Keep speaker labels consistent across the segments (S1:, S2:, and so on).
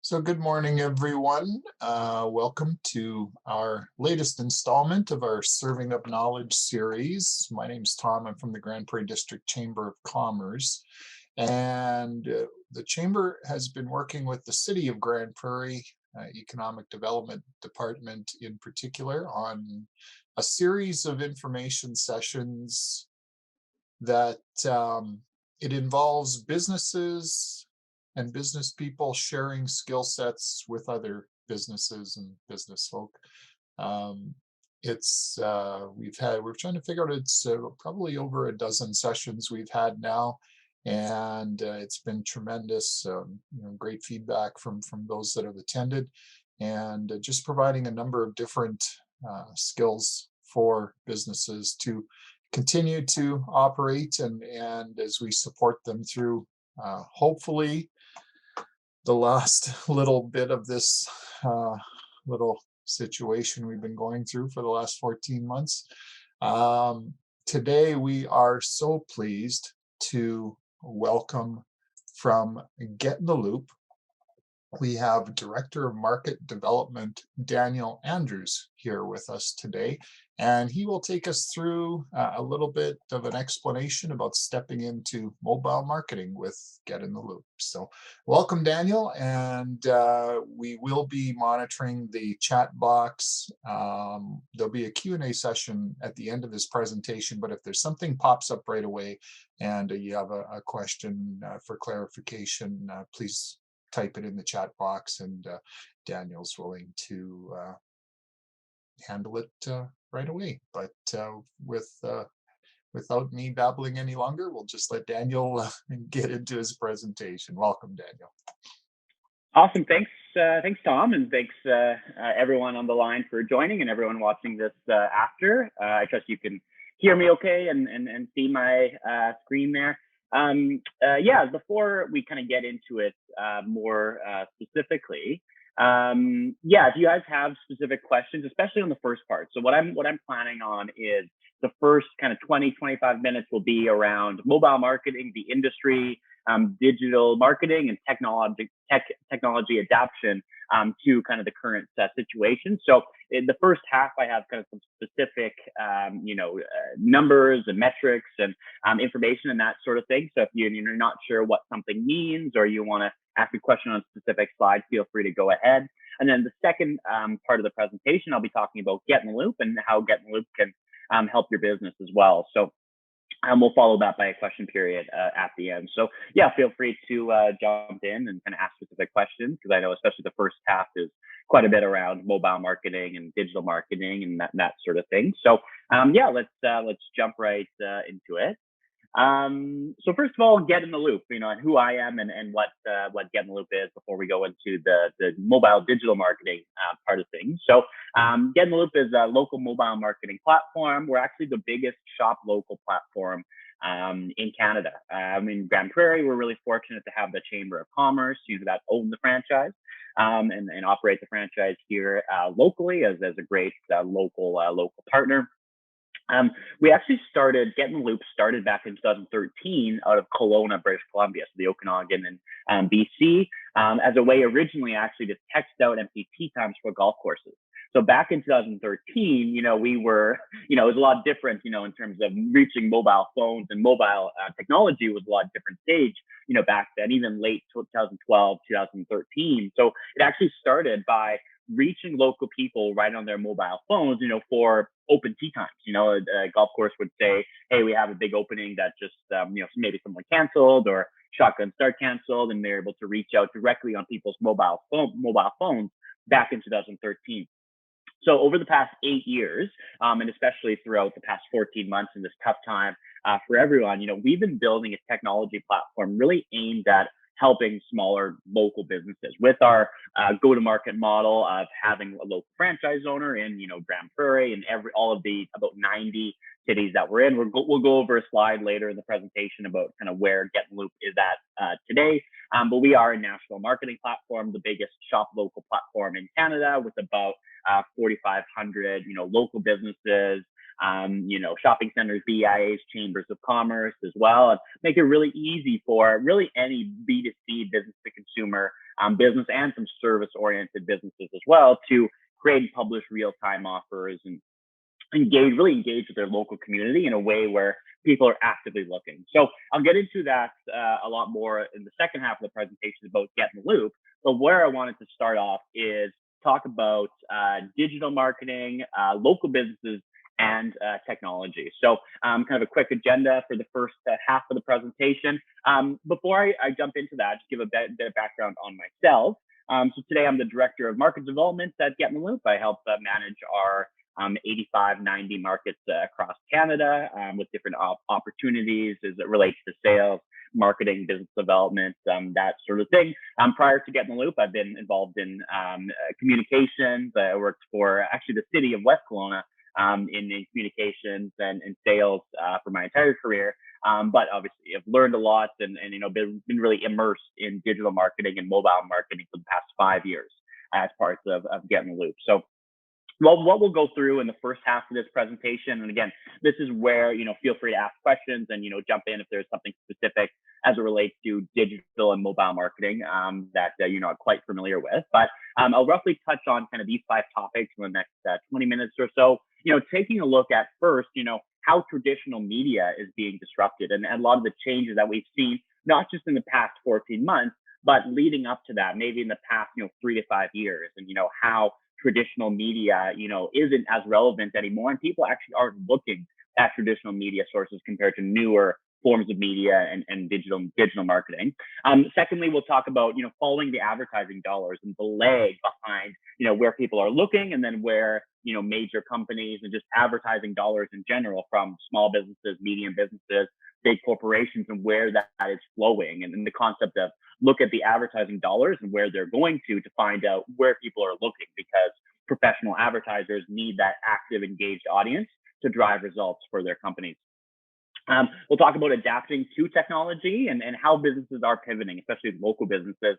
S1: So good morning, everyone. Welcome to our latest installment of our Serving Up Knowledge series. My name is Tom. I'm from the Grand Prairie District Chamber of Commerce. And the Chamber has been working with the City of Grand Prairie Economic Development Department in particular on a series of information sessions that it involves businesses and business people sharing skill sets with other businesses and business folk. We're trying to figure out, it's probably over a dozen sessions we've had now, and it's been tremendous, great feedback from those that have attended, and just providing a number of different skills for businesses to continue to operate, and as we support them through hopefully the last little bit of this little situation we've been going through for the last 14 months. Today we are so pleased to welcome from GetintheLoop. We have Director of Market Development Daniel Andrews here with us today, and he will take us through a little bit of an explanation about stepping into mobile marketing with GetintheLoop. So welcome, Daniel, and we will be monitoring the chat box. There'll be a Q&A session at the end of this presentation, but if there's something pops up right away and you have a question for clarification, please type it in the chat box, and Daniel's willing to handle it right away. But without me babbling any longer, we'll just let Daniel get into his presentation. Welcome, Daniel.
S2: Awesome. Thanks, Tom, and thanks everyone on the line for joining, and everyone watching this after. I trust you can hear me okay and see my screen there. Before we kind of get into it more specifically, if you guys have specific questions, especially on the first part. So what I'm planning on is the first kind of 20-25 minutes will be around mobile marketing, the industry, digital marketing, and technology adaptation to kind of the current situation. So in the first half, I have kind of some specific, numbers and metrics and information and that sort of thing. So if you're not sure what something means, or you want to ask a question on a specific slide, feel free to go ahead. And then the second part of the presentation, I'll be talking about GetintheLoop and how GetintheLoop can help your business as well. So we'll follow that by a question period at the end. So feel free to jump in and kind of ask specific questions, because I know especially the first half is quite a bit around mobile marketing and digital marketing and that sort of thing. So let's jump right into it. So first of all, GetintheLoop, and who I am and what GetintheLoop is before we go into the mobile digital marketing part of things. So GetintheLoop is a local mobile marketing platform. We're actually the biggest shop local platform in Canada. In Grande Prairie, we're really fortunate to have the Chamber of Commerce, that own the franchise and operate the franchise here locally as a great local partner. We actually GetintheLoop started back in 2013 out of Kelowna, British Columbia, so the Okanagan and BC, as a way originally actually to text out MPT times for golf courses. So back in 2013, we were, it was a lot different, in terms of reaching mobile phones, and mobile technology was a lot different stage, back then, even late 2012, 2013. So it actually started by reaching local people right on their mobile phones, for open tee times. A golf course would say, hey, we have a big opening that just, maybe someone canceled or shotgun start canceled, and they're able to reach out directly on people's mobile phones back in 2013. So over the past 8 years, and especially throughout the past 14 months in this tough time for everyone, we've been building a technology platform really aimed at helping smaller local businesses with our go-to-market model of having a local franchise owner in, Grande Prairie and all of the about 90 cities that we're in. We'll go over a slide later in the presentation about kind of where GetintheLoop is at today. But we are a national marketing platform, the biggest shop local platform in Canada, with about 4,500, local businesses shopping centers, BIAs, chambers of commerce as well, and make it really easy for really any B2C business to consumer business and some service oriented businesses as well to create and publish real time offers and really engage with their local community in a way where people are actively looking. So I'll get into that a lot more in the second half of the presentation about Getting the Loop. But where I wanted to start off is talk about digital marketing, local businesses, and technology. So kind of a quick agenda for the first half of the presentation. Before I jump into that, just give a bit of background on myself. So today I'm the Director of Market Development at GetintheLoop. I help manage our 85, 90 markets across Canada with different opportunities as it relates to sales, marketing, business development, that sort of thing. Prior to GetintheLoop, I've been involved in communications. I worked for actually the city of West Kelowna in communications and sales for my entire career. But obviously, I've learned a lot and been really immersed in digital marketing and mobile marketing for the past 5 years as parts of GetintheLoop. So what we'll go through in the first half of this presentation, and again, this is where, feel free to ask questions and, jump in if there's something specific as it relates to digital and mobile marketing that you're not quite familiar with. But I'll roughly touch on kind of these 5 topics in the next 20 minutes or so, taking a look at first, how traditional media is being disrupted and a lot of the changes that we've seen, not just in the past 14 months, but leading up to that, maybe in the past, 3 to 5 years, and, how traditional media, isn't as relevant anymore, and people actually aren't looking at traditional media sources compared to newer forms of media and digital marketing. Secondly, we'll talk about following the advertising dollars and the lag behind where people are looking, and then where major companies and just advertising dollars in general from small businesses, medium businesses, big corporations, and where that is flowing, and then the concept of look at the advertising dollars and where they're going to find out where people are looking, because professional advertisers need that active, engaged audience to drive results for their companies. We'll talk about adapting to technology and how businesses are pivoting, especially local businesses,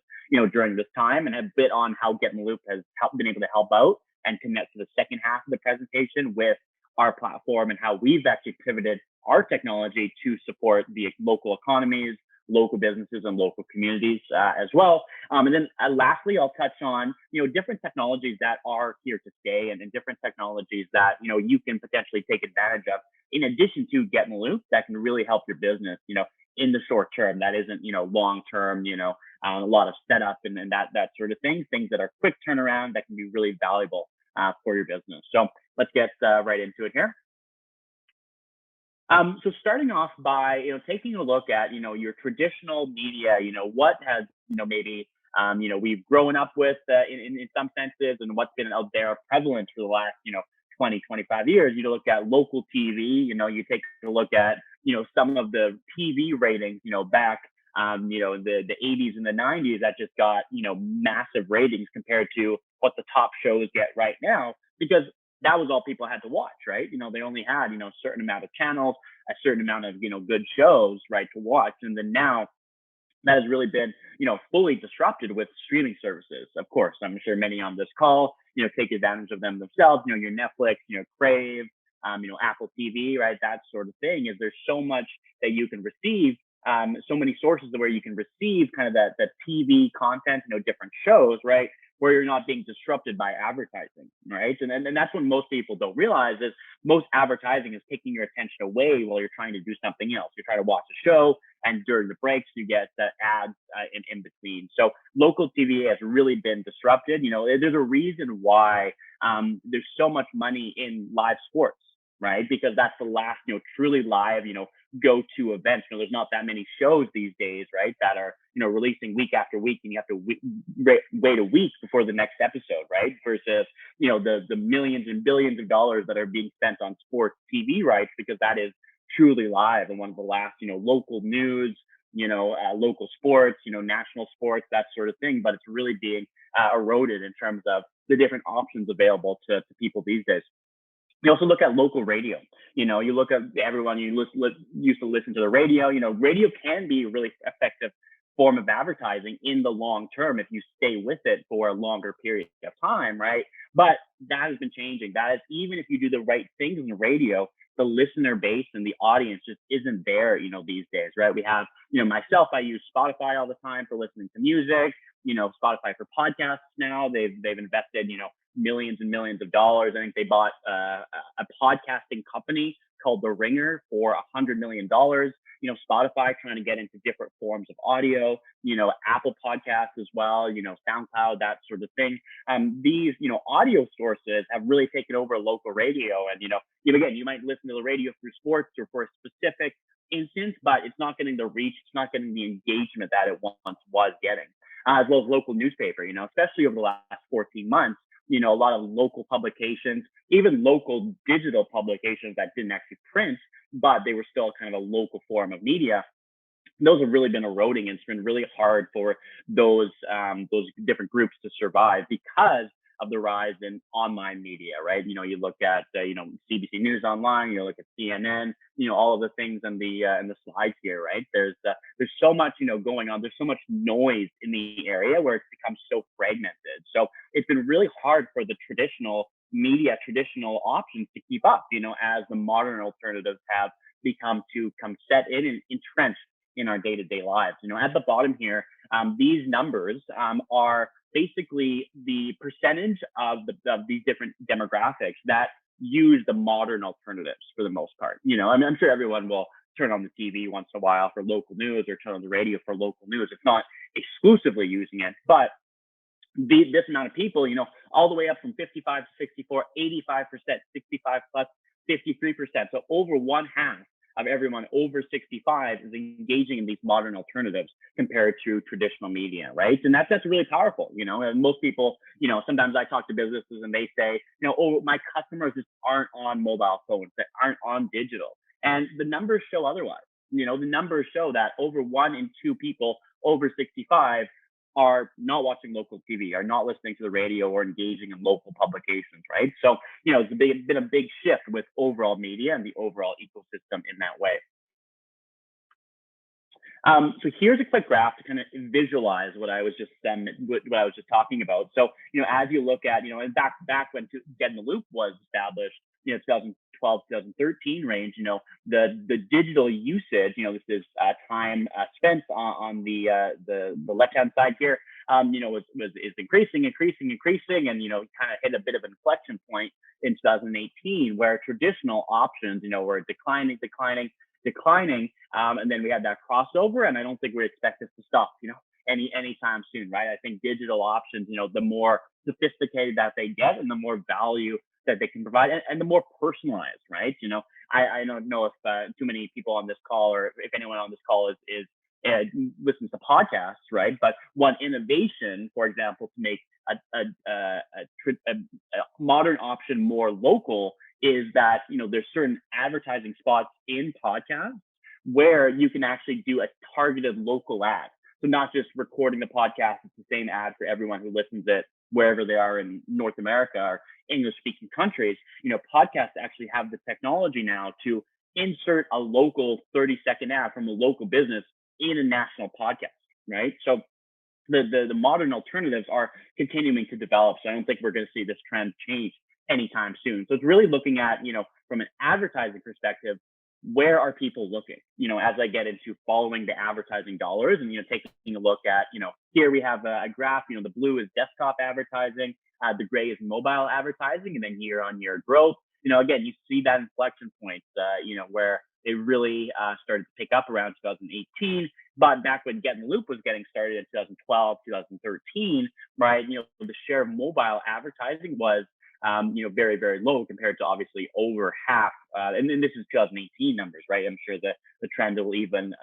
S2: during this time, and a bit on how GetintheLoop has been able to help out and connect to the second half of the presentation with our platform and how we've actually pivoted our technology to support the local economies, local businesses, and local communities as well. And then lastly, I'll touch on, different technologies that are here to stay and different technologies that, you can potentially take advantage of in addition to GetintheLoop that can really help your business, in the short term. That isn't, long term, a lot of setup and that sort of things that are quick turnaround that can be really valuable for your business. So let's get right into it here. So starting off by, taking a look at, your traditional media, what has, maybe, we've grown up with in some senses, and what's been out there prevalent for the last, 20, 25 years. You look at local TV, you take a look at, some of the TV ratings, back, in the 80s and the 90s that just got, massive ratings compared to what the top shows get right now, because that was all people had to watch, right? They only had, a certain amount of channels, a certain amount of, good shows, right, to watch. And then now that has really been, fully disrupted with streaming services. Of course, I'm sure many on this call, take advantage of them themselves, your Netflix, Crave, Apple TV, right? That sort of thing. Is there's so much that you can receive, so many sources where you can receive kind of that TV content, different shows, right? Where you're not being disrupted by advertising, right? And that's what most people don't realize is most advertising is taking your attention away while you're trying to do something else. You try to watch a show, and during the breaks, you get the ads in between. So local TV has really been disrupted. There's a reason why there's so much money in live sports, right? Because that's the last, truly live, go-to events. There's not that many shows these days, right, that are, releasing week after week, and you have to wait a week before the next episode, right? Versus, the millions and billions of dollars that are being spent on sports TV rights, because that is truly live and one of the last, local news, local sports, national sports, that sort of thing. But it's really being eroded in terms of the different options available to people these days. You also look at local radio. You look at everyone used to listen to the radio. Radio can be really effective form of advertising in the long term if you stay with it for a longer period of time, right? But that has been changing. That is, even if you do the right things in the radio, the listener base and the audience just isn't there, these days, right? We have, myself, I use Spotify all the time for listening to music, Spotify for podcasts now. They've invested, millions and millions of dollars. I think they bought a podcasting company called The Ringer for $100 million. Spotify trying to get into different forms of audio, Apple Podcasts as well, SoundCloud, that sort of thing. These, audio sources have really taken over local radio. And, again, you might listen to the radio through sports or for a specific instance, but it's not getting the reach, it's not getting the engagement that it once was getting. As well as local newspaper, especially over the last 14 months, a lot of local publications, even local digital publications that didn't actually print, but they were still kind of a local form of media. Those have really been eroding, and it's been really hard for those different groups to survive because of the rise in online media, right? You look at CBC News Online, you look at CNN, all of the things in the slides here, right? There's so much going on. There's so much noise in the area where it's become so fragmented. So it's been really hard for the traditional media, traditional options to keep up, as the modern alternatives have become set in and entrenched in our day-to-day lives. At the bottom here, these numbers are basically the percentage of these different demographics that use the modern alternatives for the most part. I'm sure everyone will turn on the TV once in a while for local news or turn on the radio for local news. It's not exclusively using it, but this amount of people, all the way up from 55 to 64, 85%, 65 plus, 53%. So over one half of everyone over 65 is engaging in these modern alternatives compared to traditional media, right? And that's really powerful, and most people, sometimes I talk to businesses and they say, oh, my customers just aren't on mobile phones, they aren't on digital. And the numbers show otherwise. The numbers show that over 1 in 2 people over 65 are not watching local TV, are not listening to the radio or engaging in local publications, right? So, it's been a big shift with overall media and the overall ecosystem in that way. So here's a quick graph to kind of visualize what I was just talking about. So, as you look at, and back when GetintheLoop was established, 2012, 2013 range, the digital usage, this is time spent on the left-hand side here, is increasing, and, kind of hit a bit of an inflection point in 2018 where traditional options, were declining, and then we had that crossover, and I don't think we expect this to stop, anytime soon, right? I think digital options, the more sophisticated that they get and the more value that they can provide, and the more personalized, right? I don't know if too many people on this call, or if anyone on this call is listens to podcasts, right? But one innovation, for example, to make a modern option more local is that there's certain advertising spots in podcasts where you can actually do a targeted local ad. So not just recording the podcast, it's the same ad for everyone who listens it wherever they are in North America or English-speaking countries. Podcasts actually have the technology now to insert a local 30-second ad from a local business in a national podcast, right? So the modern alternatives are continuing to develop. So I don't think we're going to see this trend change anytime soon. So it's really looking at, from an advertising perspective, where are people looking? As I get into following the advertising dollars and, taking a look at, here we have a graph, the blue is desktop advertising, the gray is mobile advertising, and then year-on-year growth. Again, you see that inflection point, where it really started to pick up around 2018. But back when GetintheLoop was getting started in 2012, 2013, right, the share of mobile advertising was very, very low compared to obviously over half. And then this is 2018 numbers, right? I'm sure that the trend will even,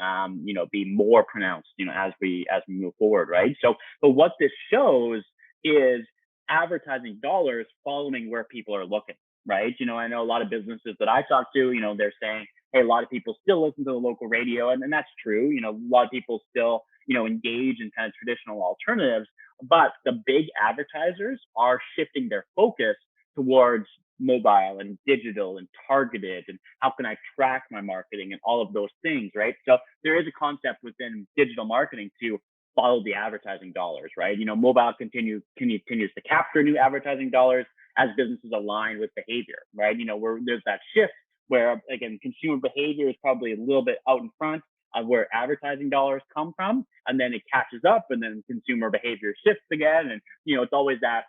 S2: be more pronounced, as we move forward, right? So, but what this shows is advertising dollars following where people are looking, right? I know a lot of businesses that I talk to, they're saying, hey, a lot of people still listen to the local radio, and that's true. A lot of people still, engage in kind of traditional alternatives, but the big advertisers are shifting their focus towards mobile and digital and targeted, and how can I track my marketing and all of those things, right? So there is a concept within digital marketing to follow the advertising dollars, right? Mobile continues to capture new advertising dollars as businesses align with behavior, right? Where there's that shift where, again, consumer behavior is probably a little bit out in front of where advertising dollars come from, and then it catches up, and then consumer behavior shifts again, and it's always that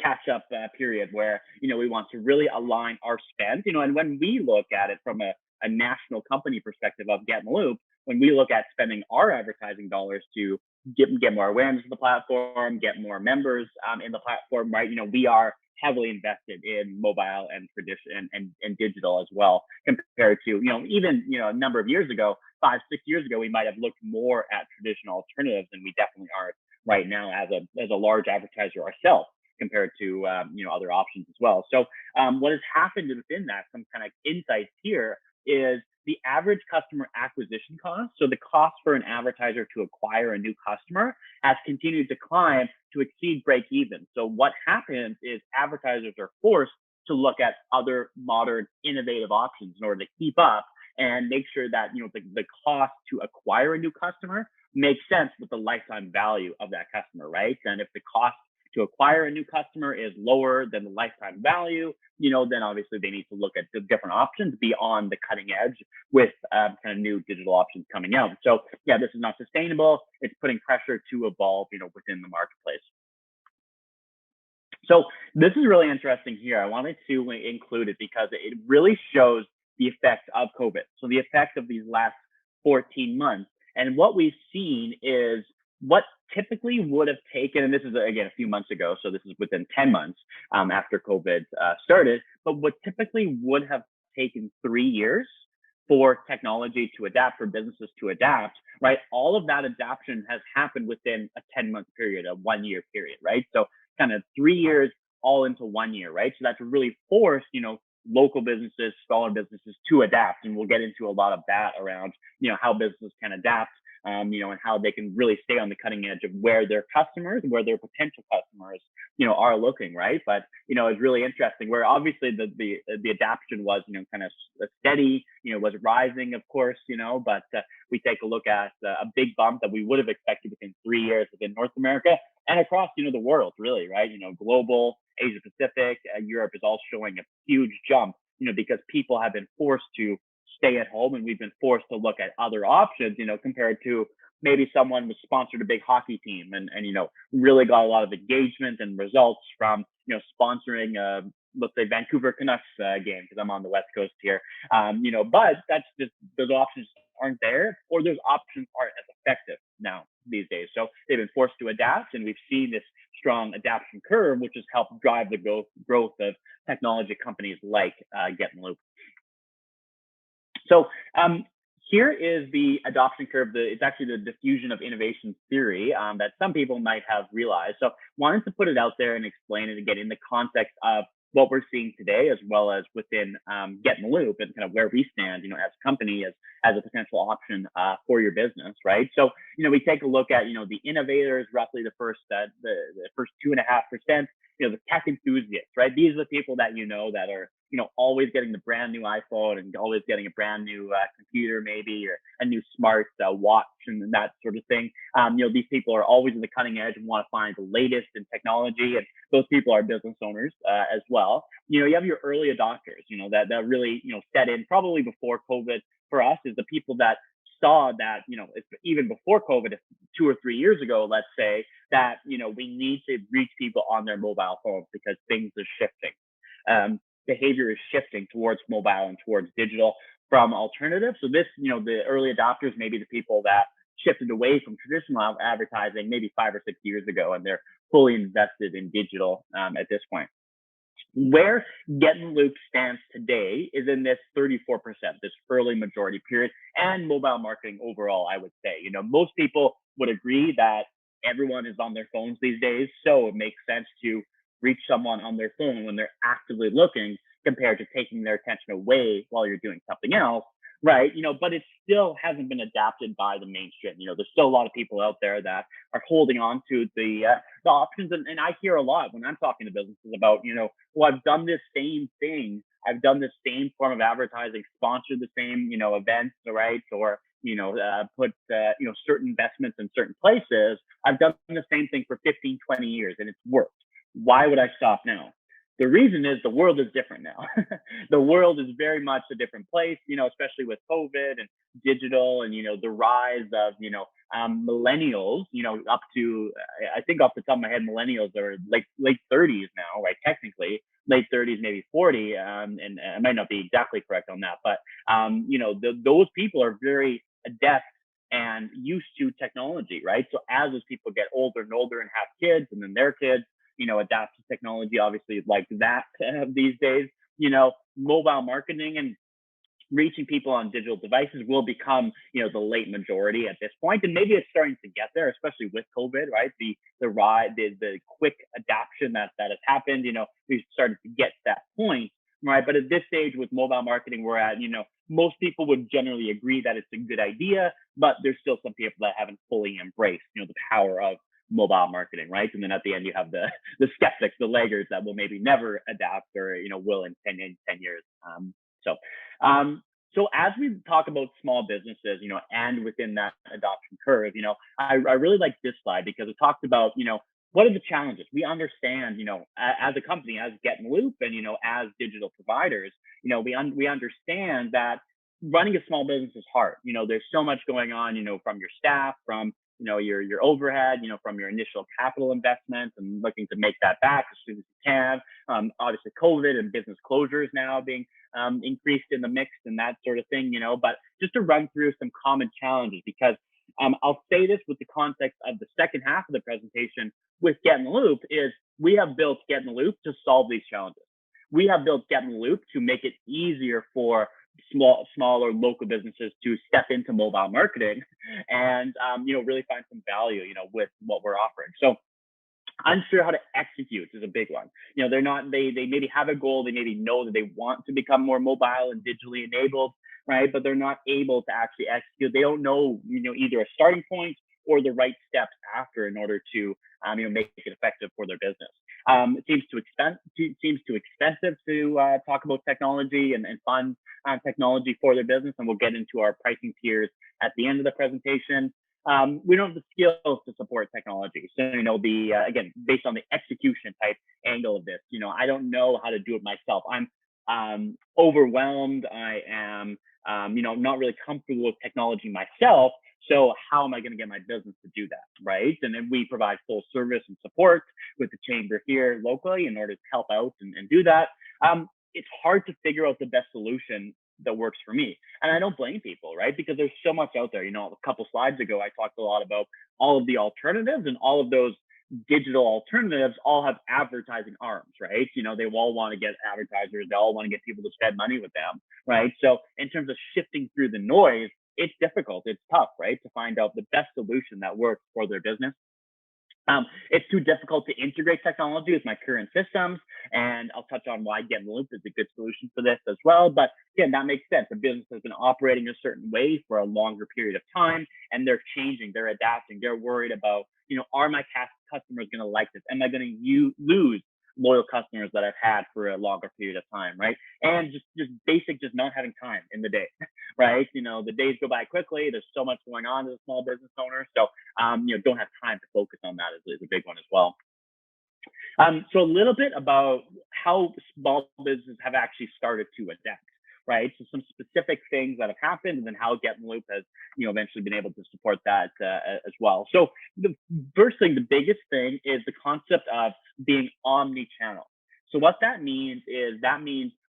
S2: catch up period where we want to really align our spend, and when we look at it from a national company perspective of GetintheLoop, when we look at spending our advertising dollars to get more awareness of the platform, get more members in the platform, right? We are heavily invested in mobile and tradition and digital as well, compared to even a number of years ago, 5-6 years ago, we might have looked more at traditional alternatives, and we definitely aren't right now as a large advertiser ourselves, compared to other options as well. So what has happened within that, some kind of insights here, is the average customer acquisition cost. So the cost for an advertiser to acquire a new customer has continued to climb to exceed break even. So what happens is advertisers are forced to look at other modern, innovative options in order to keep up and make sure that the cost to acquire a new customer makes sense with the lifetime value of that customer, right? And if the cost to acquire a new customer is lower than the lifetime value, then obviously they need to look at the different options beyond the cutting edge with kind of new digital options coming out. So yeah, this is not sustainable. It's putting pressure to evolve, within the marketplace. So this is really interesting here. I wanted to include it because it really shows the effect of COVID. So the effect of these last 14 months. And what we've seen is what typically would have taken, and this is again a few months ago, so this is within 10 months after COVID started, but what typically would have taken 3 years for technology to adapt, for businesses to adapt, right? All of that adaptation has happened within a 10-month period, a 1-year period, right? So kind of 3 years all into 1 year, right? So that's really forced, local businesses, smaller businesses to adapt. And we'll get into a lot of that around, how businesses can adapt, and how they can really stay on the cutting edge of where their customers, where their potential customers, are looking, right? But, it's really interesting where obviously the adaptation was, kind of steady, was rising, of course, but we take a look at a big bump that we would have expected within 3 years within North America and across, the world, really, right? Global, Asia Pacific, Europe is all showing a huge jump, because people have been forced to stay at home, and we've been forced to look at other options, compared to maybe someone was sponsored a big hockey team and really got a lot of engagement and results from, sponsoring, let's say Vancouver Canucks game, because I'm on the West Coast here. But that's just, those options aren't there, or those options aren't as effective now these days. So they've been forced to adapt, and we've seen this strong adaptation curve, which has helped drive the growth of technology companies like GetintheLoop. So here is the adoption curve. It's actually the diffusion of innovation theory that some people might have realized. So wanted to put it out there and explain it again in the context of what we're seeing today, as well as within GetintheLoop and kind of where we stand, as a company, as a potential option for your business, right? So, we take a look at, the innovators, roughly the first 2.5%, the tech enthusiasts, right? These are the people that that are always getting the brand new iPhone and always getting a brand new computer, maybe, or a new smart watch and that sort of thing. These people are always in the cutting edge and want to find the latest in technology, and those people are business owners as well. You have your early adopters, that really set in probably before COVID. For us, is the people that saw that, even before COVID, 2 or 3 years ago, let's say, that, we need to reach people on their mobile phones because things are shifting. Behavior is shifting towards mobile and towards digital from alternatives. So this, the early adopters may be the people that shifted away from traditional advertising maybe 5 or 6 years ago, and they're fully invested in digital at this point. Where GetintheLoop stands today is in this 34%, this early majority period, and mobile marketing overall, I would say. Most people would agree that everyone is on their phones these days, so it makes sense to reach someone on their phone when they're actively looking, compared to taking their attention away while you're doing something else, right? But it still hasn't been adapted by the mainstream. There's still a lot of people out there that are holding on to the the options. And I hear a lot when I'm talking to businesses about, well, I've done this same thing. I've done the same form of advertising, sponsored the same, events, right? Or, put, certain investments in certain places. I've done the same thing for 15, 20 years and it's worked. Why would I stop now? The reason is the world is different now. The world is very much a different place, especially with COVID and digital and, the rise of, millennials, up to, I think off the top of my head, millennials are late 30s now, right? Technically, late 30s, maybe 40. And I might not be exactly correct on that, but, those people are very adept and used to technology, right? So as those people get older and older and have kids and then their kids, adapt to technology, obviously like that these days, mobile marketing and reaching people on digital devices will become, the late majority at this point. And maybe it's starting to get there, especially with COVID, right? The rise, the quick adaptation that has happened, we've started to get to that point, right? But at this stage with mobile marketing, we're at, most people would generally agree that it's a good idea, but there's still some people that haven't fully embraced, the power of mobile marketing, right? And then at the end, you have the skeptics, the laggards that will maybe never adapt or, will in 10 years. So, so as we talk about small businesses, and within that adoption curve, I really like this slide because it talks about, what are the challenges? We understand, as a company, as GetintheLoop and, as digital providers, we understand that running a small business is hard. There's so much going on, from your staff, from your overhead, from your initial capital investments and looking to make that back as soon as you can. Obviously, COVID and business closures now being increased in the mix and that sort of thing, but just to run through some common challenges, because I'll say this with the context of the second half of the presentation with GetintheLoop is we have built GetintheLoop to solve these challenges. We have built GetintheLoop to make it easier for smaller local businesses to step into mobile marketing and, really find some value, with what we're offering. So unsure how to execute is a big one. They're not, they maybe have a goal. They maybe know that they want to become more mobile and digitally enabled, right? But they're not able to actually execute. They don't know, either a starting point or the right steps after in order to, make it effective for their business. It seems too expensive to talk about technology and fund technology for their business. And we'll get into our pricing tiers at the end of the presentation. We don't have the skills to support technology. So, again, based on the execution type angle of this, I don't know how to do it myself. I'm overwhelmed. I am, not really comfortable with technology myself. So how am I going to get my business to do that, right? And then we provide full service and support with the chamber here locally in order to help out and do that. It's hard to figure out the best solution that works for me. And I don't blame people, right? Because there's so much out there. A couple slides ago, I talked a lot about all of the alternatives, and all of those digital alternatives all have advertising arms, right? They all want to get advertisers. They all want to get people to spend money with them, right? So in terms of shifting through the noise, it's difficult. It's tough, right? To find out the best solution that works for their business. It's too difficult to integrate technology with my current systems, and I'll touch on why GetintheLoop is a good solution for this as well. But again, that makes sense. The business has been operating a certain way for a longer period of time, and they're changing, they're adapting, they're worried about, are my customers going to like this? Am I going to lose loyal customers that I've had for a longer period of time, right? And just not having time in the day, right? The days go by quickly. There's so much going on as a small business owner. So, don't have time to focus on that is a big one as well. So a little bit about how small businesses have actually started to adapt, right? So some specific things that have happened, and then how GetintheLoop has, eventually been able to support that as well. So the first thing, the biggest thing is the concept of being omni-channel. So what that means is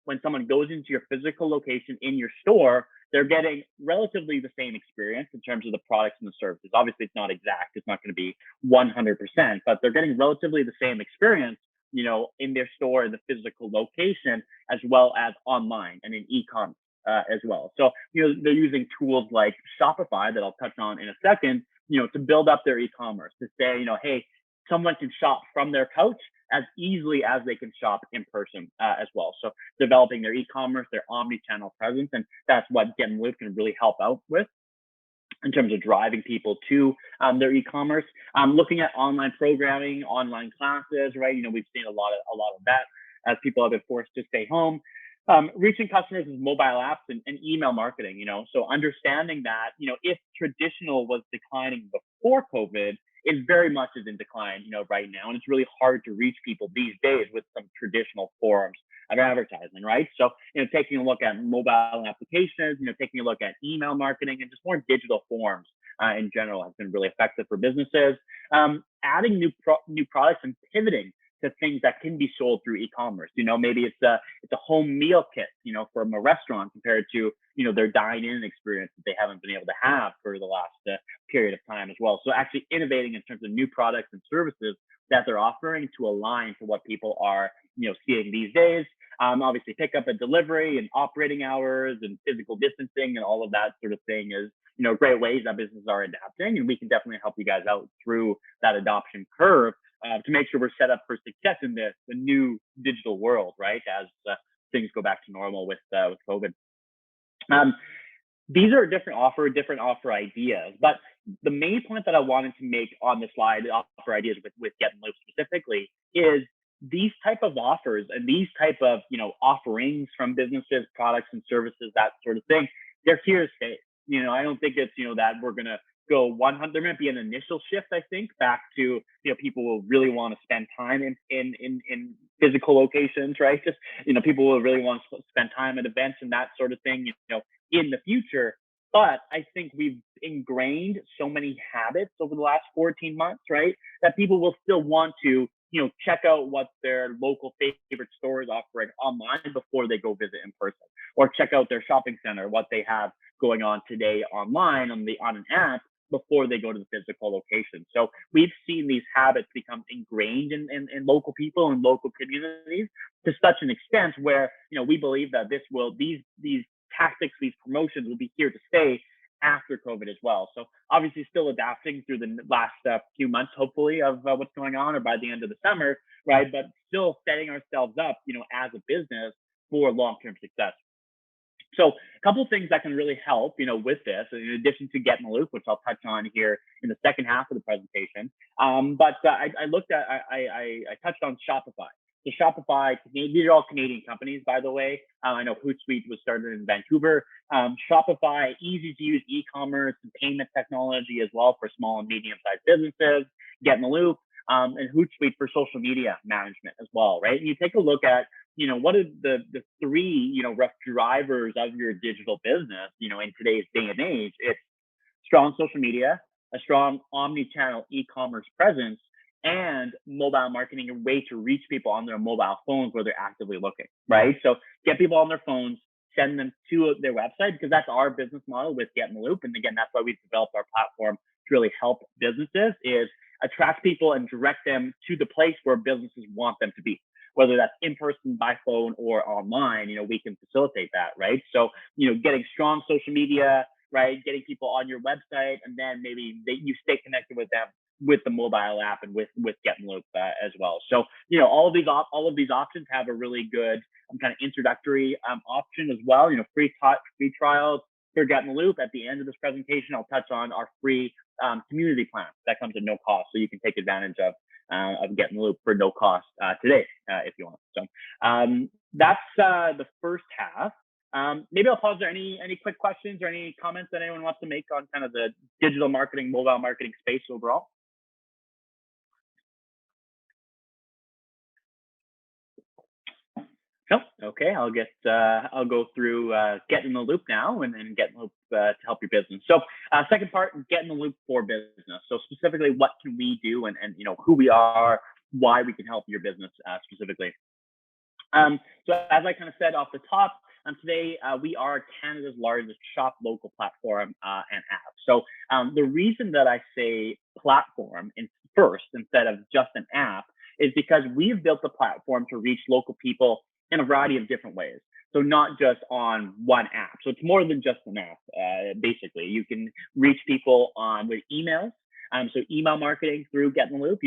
S2: when someone goes into your physical location in your store, they're getting relatively the same experience in terms of the products and the services. Obviously, it's not exact. It's not going to be 100%, but they're getting relatively the same experience, in their store, in the physical location, as well as online and in e-commerce as well. So, they're using tools like Shopify that I'll touch on in a second, to build up their e-commerce, to say, hey, someone can shop from their couch as easily as they can shop in person as well. So developing their e-commerce, their omni-channel presence, and that's what GetintheLoop can really help out with. in terms of driving people to their e-commerce. Looking at online programming, online classes, right? We've seen a lot of that as people have been forced to stay home. Reaching customers with mobile apps and email marketing. So understanding that if traditional was declining before COVID, it very much is in decline, right now, and it's really hard to reach people these days with some traditional forms of advertising, right? So, taking a look at mobile applications, taking a look at email marketing and just more digital forms in general has been really effective for businesses. Adding new products and pivoting to things that can be sold through e-commerce. Maybe it's a home meal kit, from a restaurant compared to their dine-in experience that they haven't been able to have for the last period of time as well. So actually innovating in terms of new products and services that they're offering to align to what people are seeing these days. Obviously, pickup and delivery and operating hours and physical distancing and all of that sort of thing is great ways that businesses are adapting, and we can definitely help you guys out through that adoption curve to make sure we're set up for success in the new digital world, right? As things go back to normal with COVID. These are different offer ideas, but the main point that I wanted to make on the slide, offer ideas with GetintheLoop specifically, is these type of offers and these type of offerings from businesses, products and services, that sort of thing, they're here to stay. I don't think it's that we're gonna go 100. There might be an initial shift, I think, back to people will really want to spend time in physical locations, right? Just people will really want to spend time at events and that sort of thing, in the future. But I think we've ingrained so many habits over the last 14 months, right, that people will still want to check out what their local favorite store is offering online before they go visit in person, or check out their shopping center, what they have going on today online on an app before they go to the physical location. So we've seen these habits become ingrained in local people and local communities to such an extent where we believe that these tactics, these promotions will be here to stay after COVID as well. So obviously still adapting through the last few months, hopefully, of what's going on, or by the end of the summer, right? But still setting ourselves up, as a business for long-term success. So a couple of things that can really help, with this, in addition to GetintheLoop, which I'll touch on here in the second half of the presentation. But I touched on Shopify. So Shopify, these are all Canadian companies, by the way. I know Hootsuite was started in Vancouver. Shopify, easy to use e-commerce and payment technology as well for small and medium-sized businesses. GetintheLoop, and Hootsuite for social media management as well, right? And you take a look at what are the three rough drivers of your digital business in today's day and age. It's strong social media, a strong omni-channel e-commerce presence, and mobile marketing, a way to reach people on their mobile phones where they're actively looking, right? So get people on their phones, send them to their website, because that's our business model with GetintheLoop. And again, that's why we've developed our platform to really help businesses, is attract people and direct them to the place where businesses want them to be. Whether that's in person, by phone, or online, we can facilitate that, right? So, getting strong social media, right? Getting people on your website, and then maybe you stay connected with them with the mobile app and with GetintheLoop as well. So, all of these options have a really good kind of introductory option as well. Free trials for GetintheLoop. At the end of this presentation, I'll touch on our free community plan that comes at no cost, so you can take advantage of GetintheLoop for no cost today if you want. So that's the first half. Maybe I'll pause there. Any quick questions or any comments that anyone wants to make on kind of the digital marketing, mobile marketing space overall? No? Okay, I'll go through GetintheLoop now, and then GetintheLoop to help your business. So second part, GetintheLoop for business. So specifically, what can we do, and who we are, why we can help your business specifically. So as I kind of said off the top, today we are Canada's largest shop local platform and app. So the reason that I say platform first instead of just an app is because we've built the platform to reach local people in a variety of different ways. So not just on one app. So it's more than just an app. Basically, you can reach people with emails. So email marketing through GetintheLoop.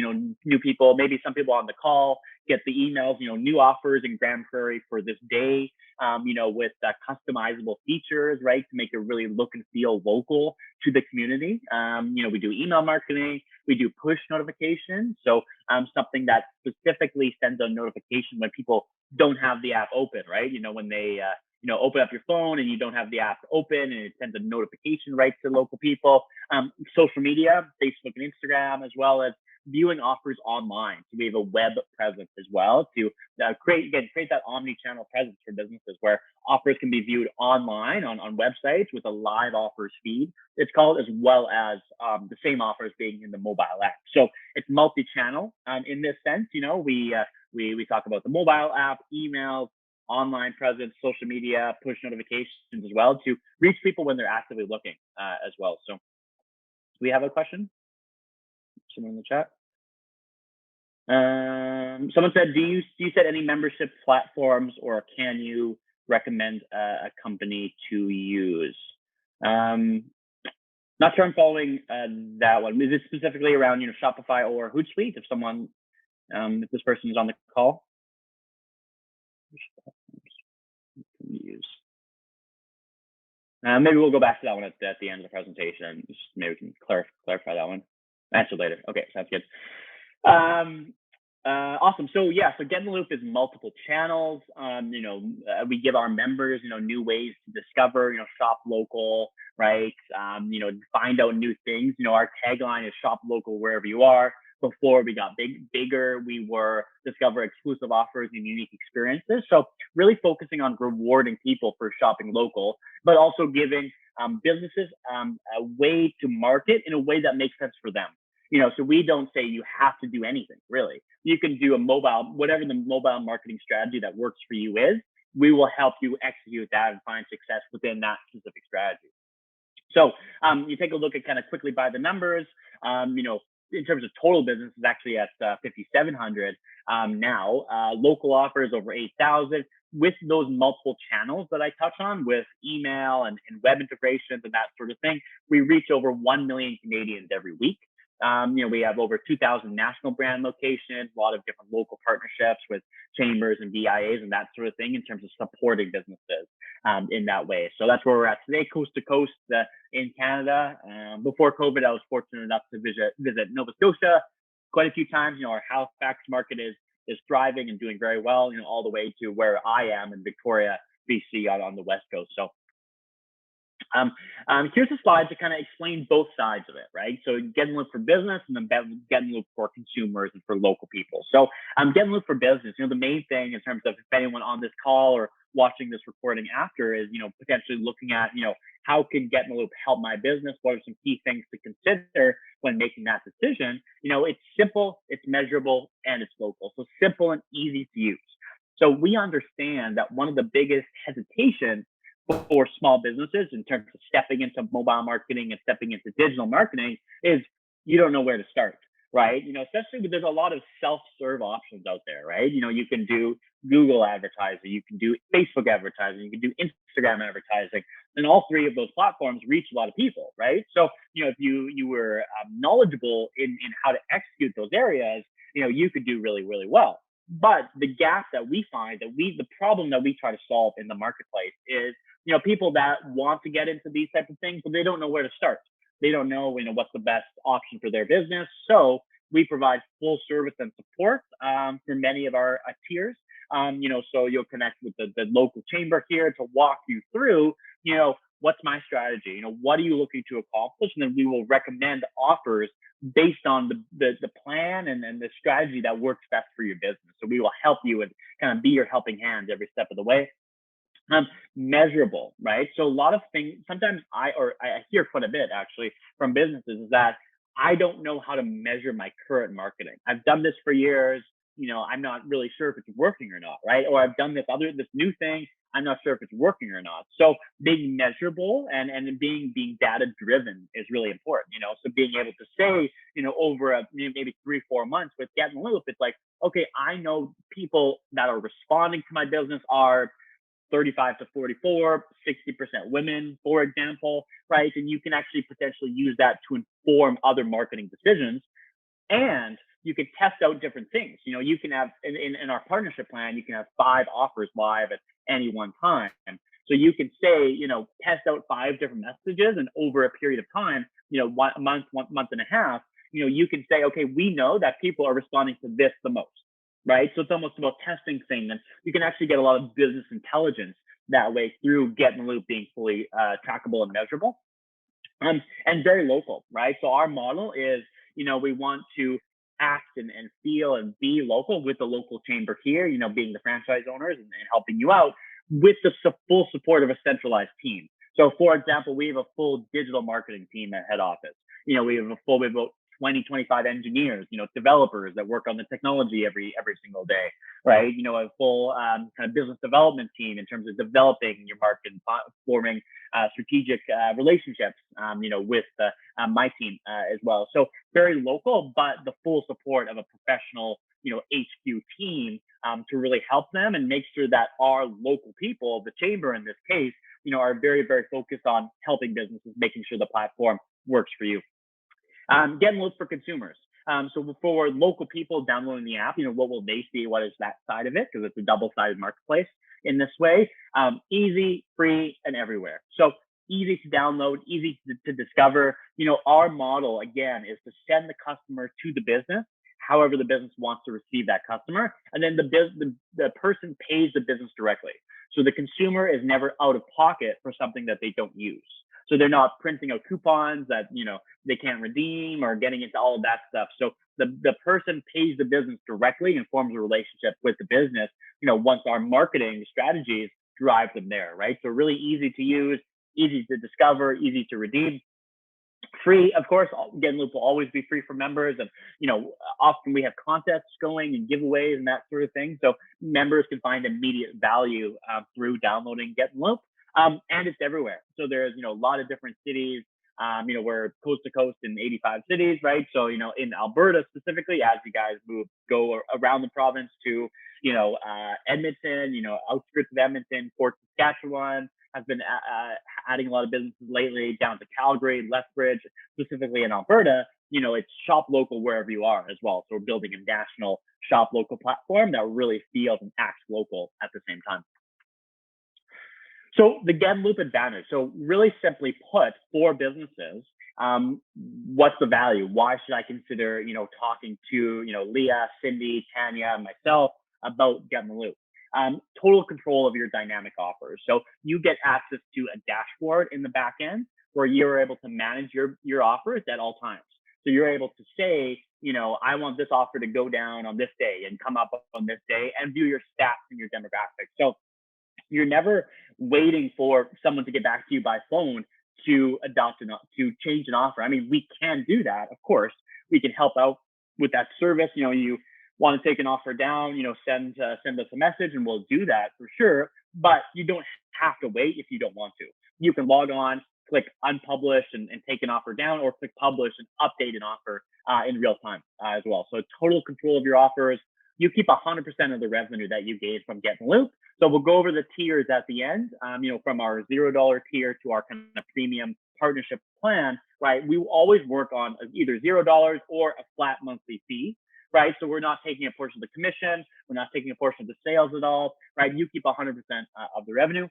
S2: New people, maybe some people on the call get the emails. New offers in Grande, Prairie for this day. with customizable features, right, to make it really look and feel local to the community. We do email marketing, we do push notifications. So something that specifically sends a notification when people don't have the app open, right? When they open up your phone and you don't have the app open, and it sends a notification right to local people. Social media, Facebook and Instagram, as well as viewing offers online. So we have a web presence as well to create that omni-channel presence for businesses where offers can be viewed online on websites with a live offers feed, it's called, as well as the same offers being in the mobile app. So it's multi-channel in this sense. We talk about the mobile app, emails, online presence, social media, push notifications as well to reach people when they're actively looking as well. So we have a question? Someone in the chat? Someone said, do you set any membership platforms, or can you recommend a company to use? Not sure I'm following that one. Is it specifically around Shopify or Hootsuite? If this person is on the call, use. Maybe we'll go back to that one at the end of the presentation. Just maybe we can clarify that one. Answer later. Okay, sounds good. Awesome. So GetintheLoop is multiple channels. We give our members, new ways to discover, shop local, right? Find out new things. Our tagline is shop local wherever you are. Before we got bigger, we were discover exclusive offers and unique experiences. So really focusing on rewarding people for shopping local, but also giving businesses a way to market in a way that makes sense for them. So we don't say you have to do anything, really. You can do whatever the mobile marketing strategy that works for you is. We will help you execute that and find success within that specific strategy. So you take a look at kind of quickly by the numbers, in terms of total business is actually at 5,700 now. Local offers over 8,000. With those multiple channels that I touch on, with email and web integrations and that sort of thing, we reach over 1 million Canadians every week. We have over 2,000 national brand locations, a lot of different local partnerships with chambers and VIAs and that sort of thing in terms of supporting businesses in that way. So that's where we're at today, coast to coast in Canada. Before COVID, I was fortunate enough to visit Nova Scotia quite a few times. Our Halifax market is thriving and doing very well, all the way to where I am in Victoria, BC on the West Coast. So here's a slide to kind of explain both sides of it, right? So GetintheLoop for business, and then GetintheLoop for consumers and for local people. So GetintheLoop for business, the main thing in terms of if anyone on this call or watching this recording after is, potentially looking at, how can GetintheLoop help my business? What are some key things to consider when making that decision? It's simple, it's measurable, and it's local. So simple and easy to use. So we understand that one of the biggest hesitations for small businesses in terms of stepping into mobile marketing and stepping into digital marketing is you don't know where to start, right? Especially when there's a lot of self-serve options out there, right? You can do Google advertising, you can do Facebook advertising, you can do Instagram advertising, and all three of those platforms reach a lot of people, right? So, if you were knowledgeable in how to execute those areas, you could do really, really well. But the gap that we find, the problem that we try to solve in the marketplace is, people that want to get into these types of things, but they don't know where to start. They don't know, what's the best option for their business. So we provide full service and support for many of our tiers. So you'll connect with the local chamber here to walk you through, what's my strategy? What are you looking to accomplish? And then we will recommend offers based on the plan and the strategy that works best for your business. So we will help you and kind of be your helping hand every step of the way. Measurable, right? So a lot of things, sometimes I hear quite a bit actually from businesses is that I don't know how to measure my current marketing. I've done this for years. I'm not really sure if it's working or not, right? Or I've done this new thing. I'm not sure if it's working or not. So being measurable and being data driven is really important, so being able to say, over maybe 3-4 months with GetintheLoop, it's like, okay, I know people that are responding to my business are 35 to 44, 60% women, for example, right? And you can actually potentially use that to inform other marketing decisions. And you can test out different things. You can have in our partnership plan, you can have 5 offers live at any one time. So you can say, test out 5 different messages, and over a period of time, 1 month and a half, you can say, okay, we know that people are responding to this the most, right? So it's almost about testing things, and you can actually get a lot of business intelligence that way through GetintheLoop being fully trackable and measurable, and very local, right? So our model is, we want to act and feel and be local with the local chamber here, being the franchise owners and helping you out with the full support of a centralized team. So for example, we have a full digital marketing team at head office. We have about 20, 25 engineers, developers that work on the technology every single day, right? A full kind of business development team in terms of developing your market and forming strategic relationships, with my team as well. So very local, but the full support of a professional, HQ team to really help them and make sure that our local people, the chamber in this case, are very, very focused on helping businesses, making sure the platform works for you. GetintheLoop for consumers. So for local people downloading the app, what will they see? What is that side of it? Because it's a double-sided marketplace in this way. Easy, free, and everywhere. So easy to download, easy to discover. Our model, again, is to send the customer to the business, however the business wants to receive that customer. And then the person pays the business directly. So the consumer is never out of pocket for something that they don't use. So they're not printing out coupons that, they can't redeem or getting into all of that stuff. So the person pays the business directly and forms a relationship with the business, once our marketing strategies drive them there, right? So really easy to use, easy to discover, easy to redeem. Free, of course. GetintheLoop will always be free for members, and often we have contests going and giveaways and that sort of thing. So members can find immediate value through downloading GetintheLoop, and it's everywhere. So there's a lot of different cities. We're coast to coast in 85 cities, right? So in Alberta specifically, as you guys go around the province to Edmonton, outskirts of Edmonton, Fort Saskatchewan has been adding a lot of businesses lately, down to Calgary, Lethbridge, specifically in Alberta. It's shop local wherever you are as well. So we're building a national shop local platform that really feels and acts local at the same time. So the GetintheLoop advantage. So really simply put, for businesses, what's the value? Why should I consider, talking to, Leah, Cindy, Tanya, and myself about GetintheLoop? Total control of your dynamic offers. So you get access to a dashboard in the back end where you're able to manage your offers at all times. So you're able to say, I want this offer to go down on this day and come up on this day, and view your stats and your demographics. So you're never waiting for someone to get back to you by phone to to change an offer. I mean, we can do that, of course. We can help out with that service. You want to take an offer down, send us a message, and we'll do that for sure. But you don't have to wait if you don't want to. You can log on, click unpublish, and take an offer down, or click publish and update an offer in real time as well. So total control of your offers. You keep 100% of the revenue that you gain from GetintheLoop. So we'll go over the tiers at the end, from our $0 tier to our kind of premium partnership plan, right? We will always work on either $0 or a flat monthly fee, right? So we're not taking a portion of the commission. We're not taking a portion of the sales at all, right? You keep 100% of the revenue.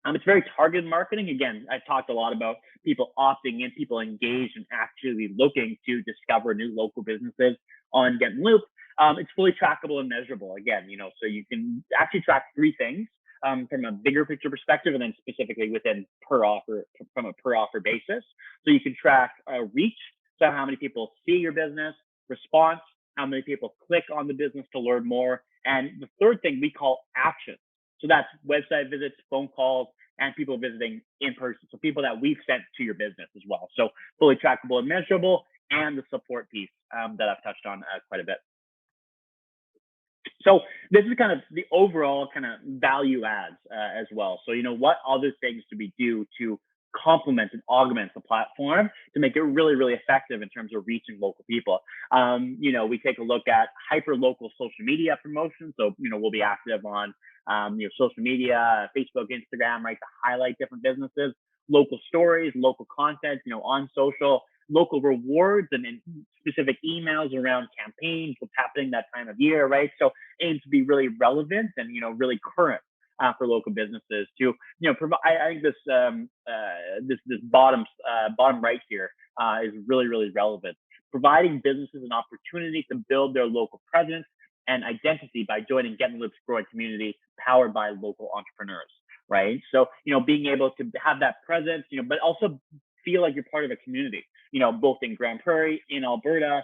S2: It's very targeted marketing. Again, I talked a lot about people opting in, people engaged and actually looking to discover new local businesses on GetintheLoop. It's fully trackable and measurable. Again, so you can actually track 3 things from a bigger picture perspective, and then specifically within from a per offer basis. So you can track reach, so how many people see your business, response, how many people click on the business to learn more, and the third thing we call actions. So that's website visits, phone calls, and people visiting in person. So people that we've sent to your business as well. So fully trackable and measurable, and the support piece that I've touched on quite a bit. So this is kind of the overall kind of value adds as well. So, what other things do we do to complement and augment the platform to make it really, really effective in terms of reaching local people? We take a look at hyper local social media promotion. So, we'll be active on social media, Facebook, Instagram, right, to highlight different businesses, local stories, local content, on social, local rewards, and specific emails around campaigns, what's happening that time of year, right? So aim to be really relevant and, really current for local businesses to, provide. I think this bottom right here is really, really relevant. Providing businesses an opportunity to build their local presence and identity by joining GetintheLoop's growing community powered by local entrepreneurs, right? So, being able to have that presence, but also feel like you're part of a community, both in Grande Prairie, in Alberta,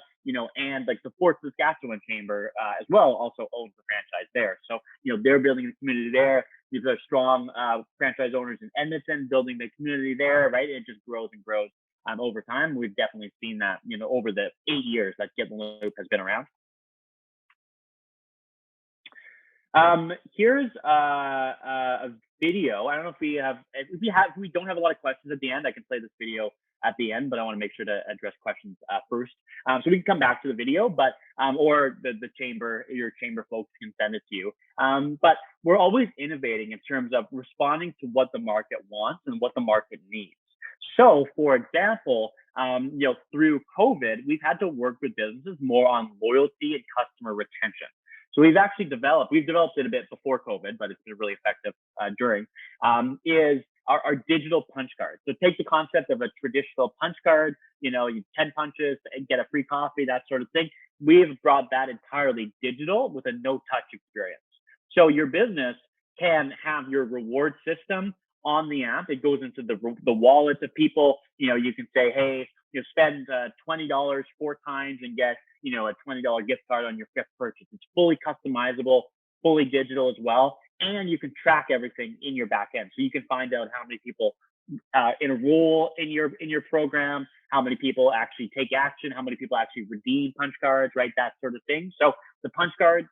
S2: and like the Fort Saskatchewan Chamber as well also owns the franchise there. So, they're building a community there. These are strong franchise owners in Edmonton building the community there, right? It just grows and grows over time. We've definitely seen that, over the 8 years that GetintheLoop has been around. Here's a video. I don't know if we don't have a lot of questions at the end. I can play this video at the end, but I want to make sure to address questions first. So we can come back to the video, but or your chamber folks can send it to you. But we're always innovating in terms of responding to what the market wants and what the market needs. So, for example, through COVID, we've had to work with businesses more on loyalty and customer retention. So we've developed it a bit before COVID, but it's been really effective during, is our digital punch card. So take the concept of a traditional punch card, you 10 punches and get a free coffee, that sort of thing. We've brought that entirely digital with a no-touch experience. So your business can have your reward system on the app. It goes into the wallets of people. You can say, hey, spend $20 4 times and get a $20 gift card on your 5th purchase. It's fully customizable, fully digital as well, and you can track everything in your back end. So you can find out how many people enroll in your program, how many people actually take action, how many people actually redeem punch cards, right? That sort of thing. So the punch card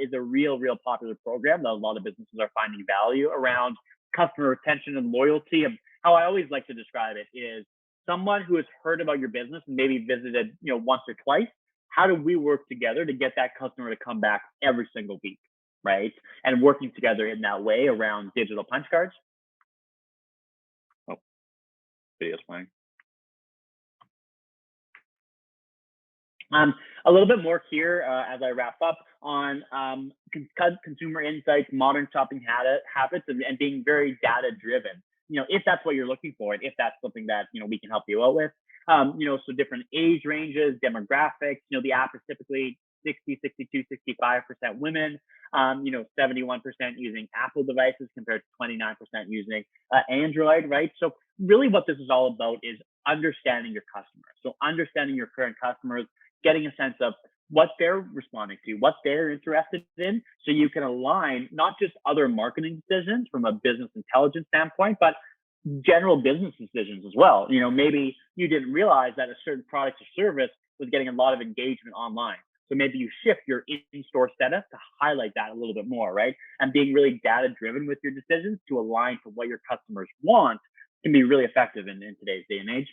S2: is a real popular program that a lot of businesses are finding value around customer retention and loyalty. And how I always like to describe it is someone who has heard about your business and maybe visited, once or twice. How do we work together to get that customer to come back every single week, right? And working together in that way around digital punch cards. Oh, video's playing. A little bit more here as I wrap up on consumer insights, modern shopping habits, and being very data driven. If that's what you're looking for, and if that's something that we can help you out with. So different age ranges, demographics. The app is typically 60, 62, 65% women. 71% using Apple devices compared to 29% using Android, right? So really, what this is all about is understanding your customers. So understanding your current customers, getting a sense of what they're responding to, what they're interested in, so you can align not just other marketing decisions from a business intelligence standpoint, but general business decisions as well. Maybe you didn't realize that a certain product or service was getting a lot of engagement online. So maybe you shift your in-store setup to highlight that a little bit more, right? And being really data-driven with your decisions to align to what your customers want can be really effective in today's day and age.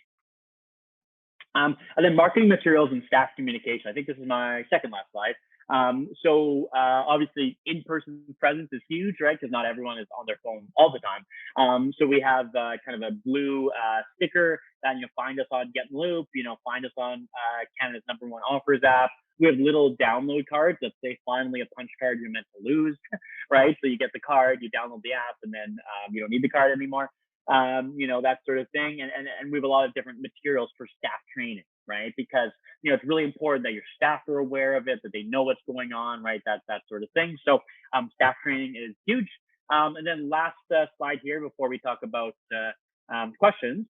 S2: And then marketing materials and staff communication. I think this is my second last slide. Obviously in-person presence is huge, right? Because not everyone is on their phone all the time. So we have kind of a blue sticker that find us on GetintheLoop, find us on Canada's #1 offers app. We have little download cards that say finally a punch card you're meant to lose, right? So you get the card, you download the app, and then you don't need the card anymore. That sort of thing. And we have a lot of different materials for staff training, right? Because, it's really important that your staff are aware of it, that they know what's going on, right? That sort of thing. So staff training is huge. And then last slide here before we talk about questions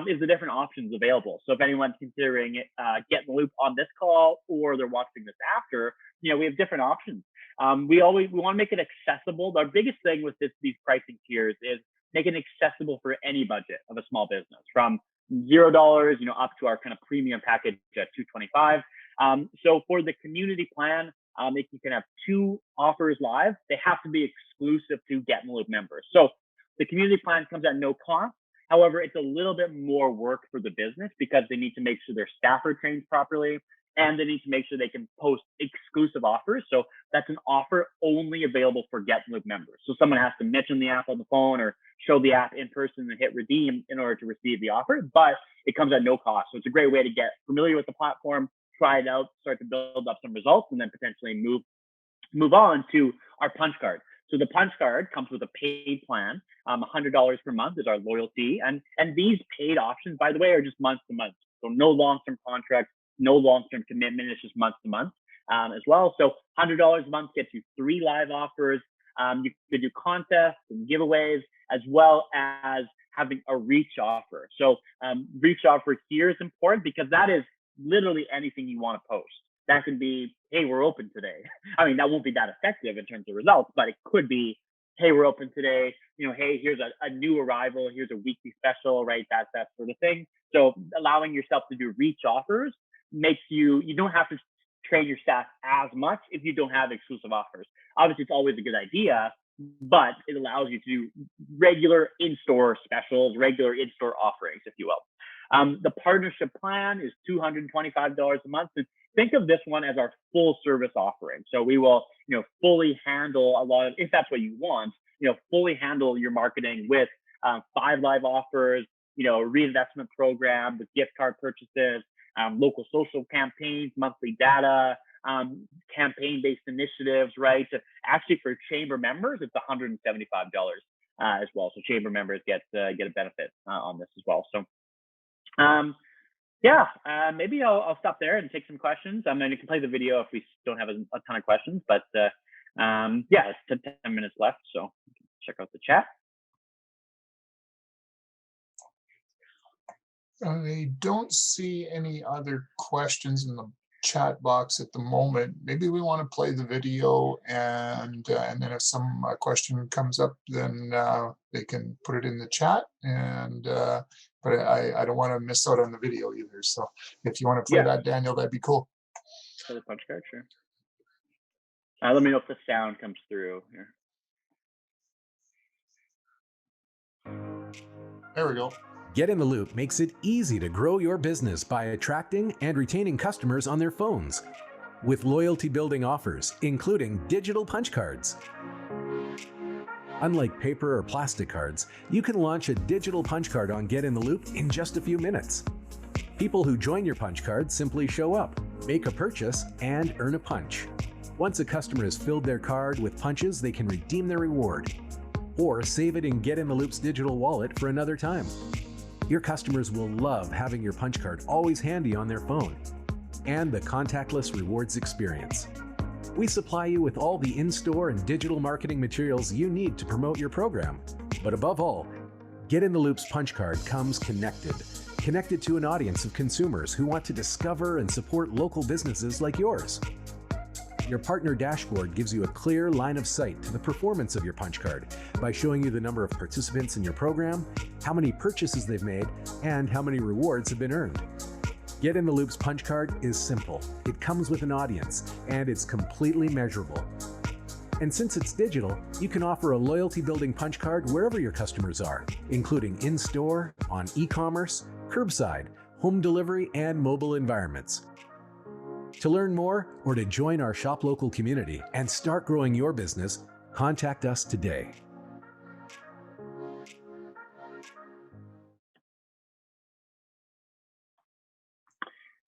S2: is the different options available. So if anyone's considering GetintheLoop on this call or they're watching this after, we have different options. We want to make it accessible. Our biggest thing with these pricing tiers is make it accessible for any budget of a small business, from $0, up to our kind of premium package at $225. So for the community plan, you can have 2 offers live. They have to be exclusive to GetintheLoop members. So the community plan comes at no cost. However, it's a little bit more work for the business because they need to make sure their staff are trained properly, and they need to make sure they can post exclusive offers. So that's an offer only available for GetintheLoop members. So someone has to mention the app on the phone or show the app in person and hit redeem in order to receive the offer, but it comes at no cost. So it's a great way to get familiar with the platform, try it out, start to build up some results, and then potentially move on to our punch card. So the punch card comes with a paid plan. $100 per month is our loyalty, and these paid options, by the way, are just month to month. So no long-term contracts, no long-term commitment. It's just month to month as well. So $100 a month gets you 3 live offers. You could do contests and giveaways, as well as having a reach offer. So reach offer here is important because that is literally anything you want to post. That could be, hey, we're open today. I mean, that won't be that effective in terms of results, but it could be, hey, we're open today. Hey, here's a new arrival. Here's a weekly special, right? That sort of thing. So allowing yourself to do reach offers makes you don't have to train your staff as much if you don't have exclusive offers. Obviously, it's always a good idea, but it allows you to do regular in-store specials, regular in-store offerings, if you will. The partnership plan is $225 a month. And think of this one as our full service offering. So we will, fully handle a lot of, if that's what you want, fully handle your marketing with 5 live offers, a reinvestment program with gift card purchases, local social campaigns, monthly data, campaign-based initiatives, right? Actually, for chamber members, it's $175 as well. So chamber members get a benefit on this as well. So maybe I'll stop there and take some questions. I mean, you can play the video if we don't have a ton of questions, but it's 10 minutes left, so check out the chat.
S1: I don't see any other questions in the chat box at the moment. Maybe we want to play the video, and then if some question comes up, then they can put it in the chat. And but I don't want to miss out on the video either. So if you want to play that, Daniel, that'd be cool.
S2: For the punch card, sure. Let me know if the sound comes through here.
S1: There we go.
S3: GetintheLoop makes it easy to grow your business by attracting and retaining customers on their phones with loyalty-building offers, including digital punch cards. Unlike paper or plastic cards, you can launch a digital punch card on GetintheLoop in just a few minutes. People who join your punch card simply show up, make a purchase, and earn a punch. Once a customer has filled their card with punches, they can redeem their reward or save it in GetintheLoop's digital wallet for another time. Your customers will love having your punch card always handy on their phone and the contactless rewards experience. We supply you with all the in-store and digital marketing materials you need to promote your program. But above all, GetintheLoop's punch card comes connected to an audience of consumers who want to discover and support local businesses like yours. Your partner dashboard gives you a clear line of sight to the performance of your punch card by showing you the number of participants in your program, how many purchases they've made, and how many rewards have been earned. GetintheLoop's punch card is simple. It comes with an audience, and it's completely measurable. And since it's digital, you can offer a loyalty-building punch card wherever your customers are, including in-store, on e-commerce, curbside, home delivery, and mobile environments. To learn more or to join our Shop Local community and start growing your business, contact us today.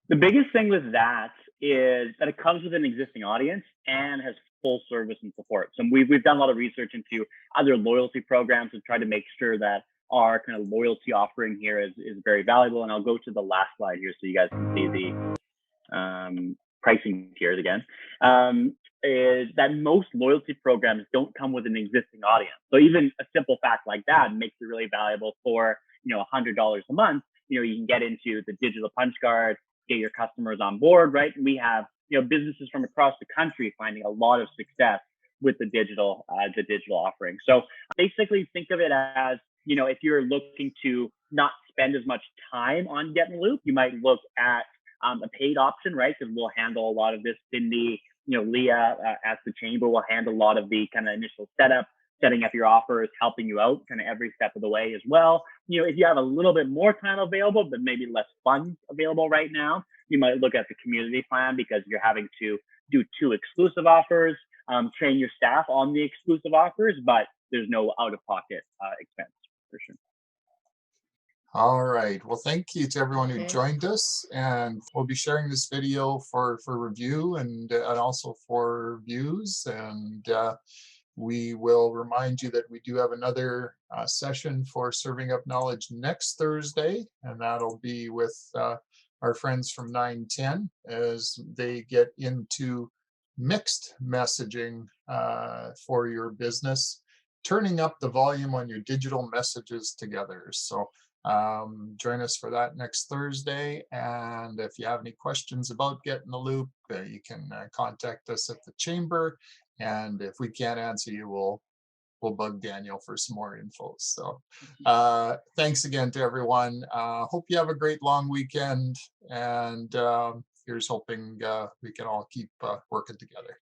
S2: The biggest thing with that is that it comes with an existing audience and has full service and support. So we've done a lot of research into other loyalty programs to try to make sure that our kind of loyalty offering here is very valuable. And I'll go to the last slide here so you guys can see the pricing tiers again, is that most loyalty programs don't come with an existing audience. So even a simple fact like that makes it really valuable for, $100 a month. You can get into the digital punch card, get your customers on board, right? And we have, businesses from across the country finding a lot of success with the digital offering. So basically think of it as, if you're looking to not spend as much time on GetintheLoop, you might look at a paid option, right? Because we'll handle a lot of this. Cindy, Leah at the chamber will handle a lot of the kind of initial setup, setting up your offers, helping you out kind of every step of the way as well. If you have a little bit more time available, but maybe less funds available right now, you might look at the community plan because you're having to do 2 exclusive offers, train your staff on the exclusive offers, but there's no out-of-pocket expense for sure.
S1: All right. Well, thank you to everyone who joined us, and we'll be sharing this video for review and also for views. And We will remind you that we do have another session for Serving Up Knowledge next Thursday, and that'll be with our friends from 910 as they get into mixed messaging for your business, turning up the volume on your digital messages together. So join us for that next Thursday. And if you have any questions about Getting the Loop, you can contact us at the chamber. And if we can't answer you, we'll bug Daniel for some more info. So thanks again to everyone. Hope you have a great long weekend. And here's hoping we can all keep working together.